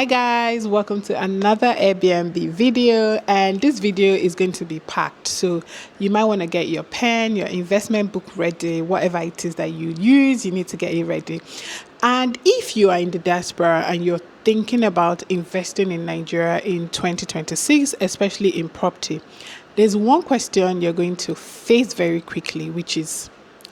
Hi guys, welcome to another Airbnb video, and this video is going to be packed, so you might want to get your pen, your investment book ready. Whatever it is that you use, you need to get it ready. And if you are in the diaspora and you're thinking about investing in Nigeria in 2026, especially in property, there's one question you're going to face very quickly, which is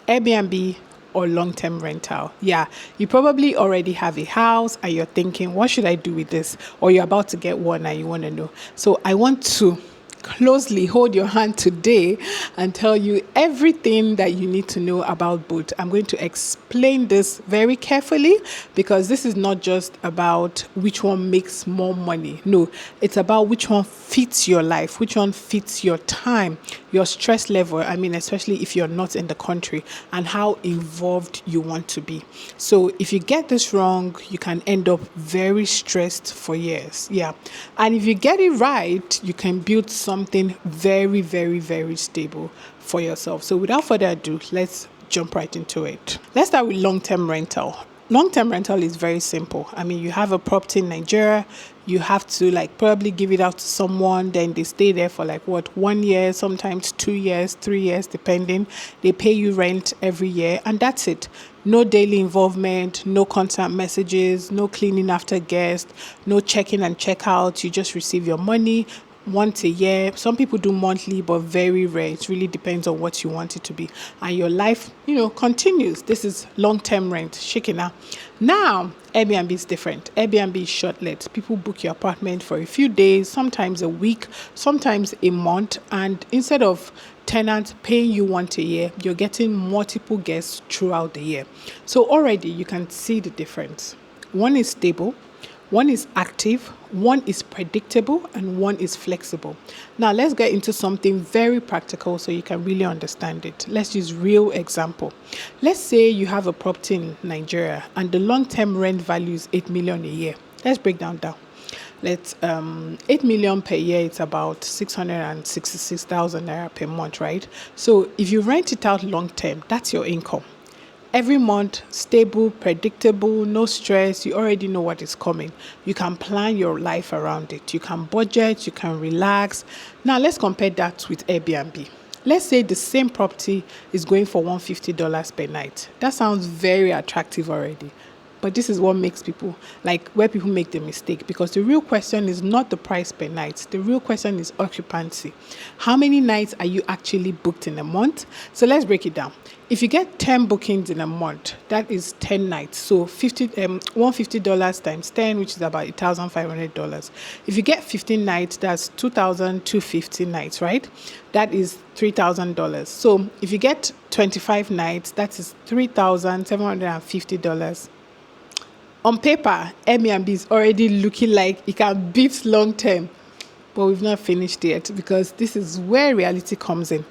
Airbnb or long-term rental. Yeah, you probably already have a house and you're thinking, what should I do with this? Or you're about to get one and you want to know. So I want to closely hold your hand today and tell you everything that you need to know about both. I'm going to explain this very carefully because this is not just about which one makes more money. No, it's about which one fits your life, which one fits your time, your stress level. I mean, especially if you're not in the country, and how involved you want to be. So if you get this wrong, you can end up very stressed for years. Yeah. And if you get it right, you can build something very, very, very stable for yourself. So without further ado, let's jump right into it. Let's start with long-term rental. Long-term rental is very simple. I mean, you have a property in Nigeria, you have to probably give it out to someone, then they stay there for 1 year, sometimes 2 years, 3 years, depending. They pay you rent every year, and that's it. No daily involvement, no constant messages, no cleaning after guests, no check-in and check-out. You just receive your money once a year. Some people do monthly, but very rare. It really depends on what you want it to be, and your life continues. This is long-term rent. Shikina. Now Airbnb is different. Airbnb is shortlet. People book your apartment for a few days, sometimes a week, sometimes a month, and instead of tenants paying you once a year, you're getting multiple guests throughout the year. So already you can see the difference. One is stable, one is active, one is predictable, and one is flexible. Now let's get into something very practical so you can really understand it. Let's use real example. Let's say you have a property in Nigeria and the long-term rent value is 8 million a year. Let's break down. Let's 8 million per year, it's about 666,000 naira per month, right? So if you rent it out long term, that's your income. Every month, stable, predictable, no stress. You already know what is coming. You can plan your life around it. You can budget, you can relax. Now let's compare that with Airbnb. Let's say the same property is going for $150 per night. That sounds very attractive already. But this is what makes people, where people make the mistake, because the real question is not the price per night. The real question is occupancy. How many nights are you actually booked in a month? So let's break it down. If you get 10 bookings in a month, that is 10 nights. So $150 times 10, which is about $1,500. If you get 15 nights, that's 2,250 nights, right? That is $3,000. So if you get 25 nights, that is $3,750. On paper, Airbnb is already looking like it can beat long term, but we've not finished yet, because this is where reality comes in.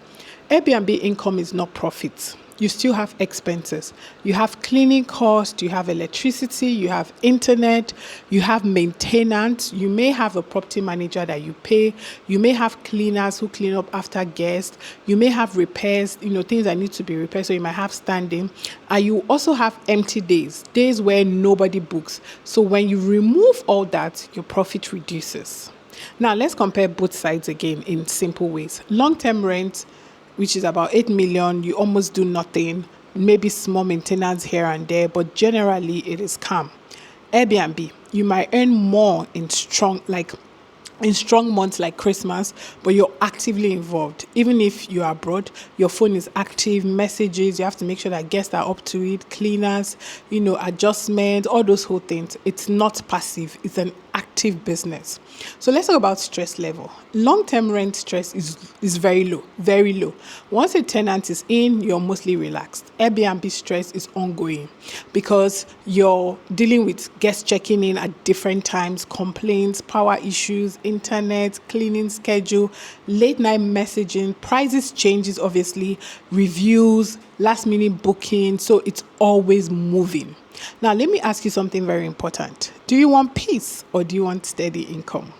Airbnb income is not profit. You still have expenses. You have cleaning costs, you have electricity, you have internet, you have maintenance. You may have a property manager that you pay. You may have cleaners who clean up after guests. You may have repairs, things that need to be repaired. So you might have standing. And you also have empty days where nobody books. So when you remove all that, your profit reduces. Now let's compare both sides again in simple ways. Long-term rent, which is about 8 million, you almost do nothing, maybe small maintenance here and there, but generally it is calm. Airbnb, you might earn more in strong months like Christmas, but you're actively involved. Even if you're abroad, your phone is active, messages, you have to make sure that guests are up to it, cleaners, adjustments, all those whole things. It's not passive, it's an active business. So let's talk about stress level. Long-term rent stress is very low, very low. Once a tenant is in, you're mostly relaxed. Airbnb stress is ongoing because you're dealing with guests checking in at different times, complaints, power issues, internet, cleaning schedule, late night messaging, prices changes, obviously, reviews, last minute booking. So it's always moving. Now, let me ask you something very important. Do you want peace or do you want steady income?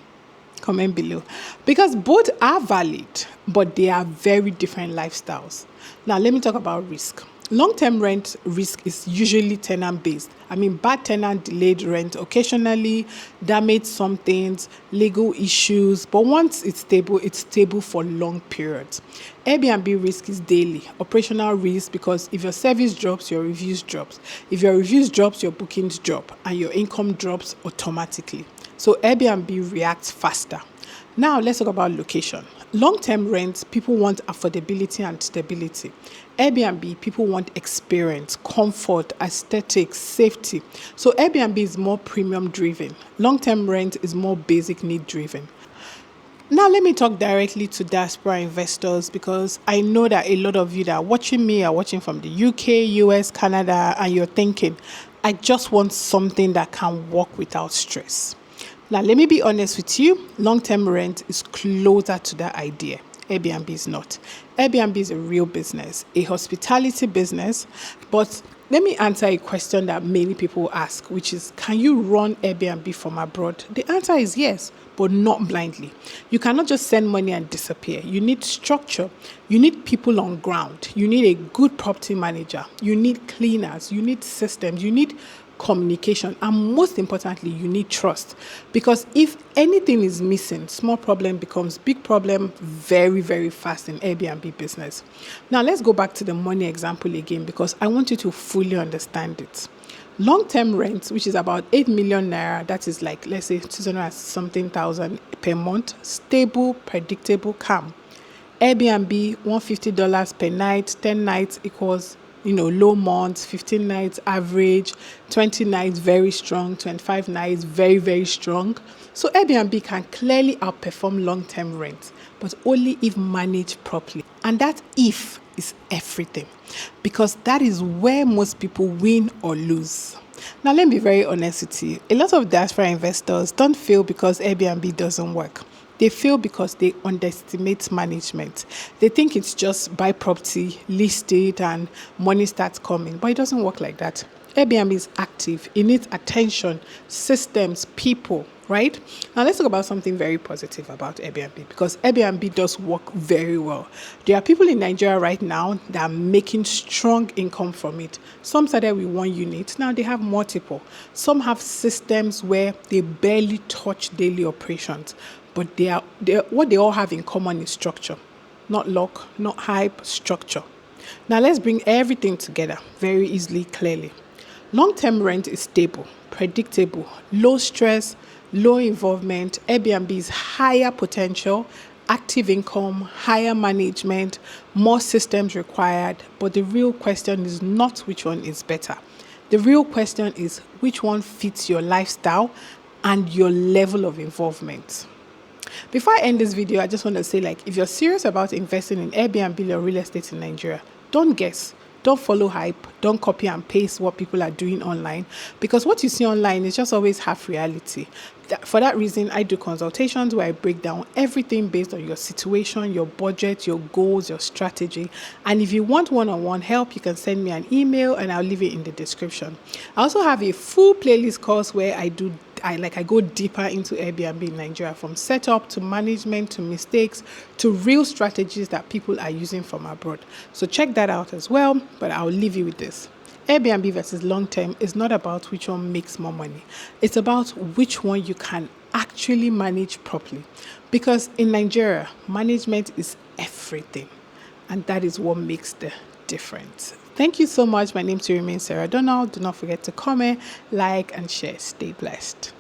Comment below. Because both are valid, but they are very different lifestyles. Now, let me talk about risk. Long-term rent risk is usually tenant-based. I mean, bad tenant, delayed rent occasionally, damage some things, legal issues. But once it's stable for long periods. Airbnb risk is daily. Operational risk, because if your service drops, your reviews drops. If your reviews drops, your bookings drop and your income drops automatically. So Airbnb reacts faster. Now let's talk about location. Long-term rents, people want affordability and stability. Airbnb, people want experience, comfort, aesthetics, safety. So Airbnb is more premium driven. Long-term rent is more basic need driven. Now let me talk directly to Diaspora investors, because I know that a lot of you that are watching me are watching from the UK, US, Canada, and you're thinking, I just want something that can work without stress. Now, let me be honest with you, long-term rent is closer to that idea. Airbnb is not. Airbnb is a real business, a hospitality business. But let me answer a question that many people ask, which is, can you run Airbnb from abroad? The answer is yes, but not blindly. You cannot just send money and disappear. You need structure. You need people on ground. You need a good property manager. You need cleaners. You need systems. You need communication, and most importantly, you need trust, because if anything is missing, small problem becomes big problem very, very fast in Airbnb business. Now let's go back to the money example again, because I want you to fully understand it. Long-term rent, which is about 8 million naira, that is like, let's say 200 something thousand per month, stable, predictable, calm. Airbnb, $150 per night, 10 nights equals low months, 15 nights average, 20 nights very strong, 25 nights very, very strong. So Airbnb can clearly outperform long-term rent, but only if managed properly. And that if is everything, because that is where most people win or lose. Now, let me be very honest with you. A lot of diaspora investors don't fail because Airbnb doesn't work. They fail because they underestimate management. They think it's just buy property, list it, and money starts coming. But it doesn't work like that. Airbnb is active. It needs attention, systems, people, right? Now let's talk about something very positive about Airbnb, because Airbnb does work very well. There are people in Nigeria right now that are making strong income from it. Some started with 1 unit. Now they have multiple. Some have systems where they barely touch daily operations. But what they all have in common is structure. Not luck, not hype, structure. Now let's bring everything together very easily, clearly. Long-term rent is stable, predictable, low stress, low involvement. Airbnb is higher potential, active income, higher management, more systems required. But the real question is not which one is better. The real question is which one fits your lifestyle and your level of involvement. Before I end this video, I just want to say, if you're serious about investing in Airbnb or real estate in Nigeria, don't guess. Don't follow hype. Don't copy and paste what people are doing online, because what you see online is just always half reality. For that reason, I do consultations where I break down everything based on your situation, your budget, your goals, your strategy. And if you want one-on-one help, you can send me an email and I'll leave it in the description. I also have a full playlist course where I go deeper into Airbnb in Nigeria, from setup to management to mistakes to real strategies that people are using from abroad. So check that out as well, but I'll leave you with this. Airbnb versus long term is not about which one makes more money. It's about which one you can actually manage properly. Because in Nigeria, management is everything. And that is what makes the difference. Thank you so much. My name is Sarah Donald. Do not forget to comment, like, and share. Stay blessed.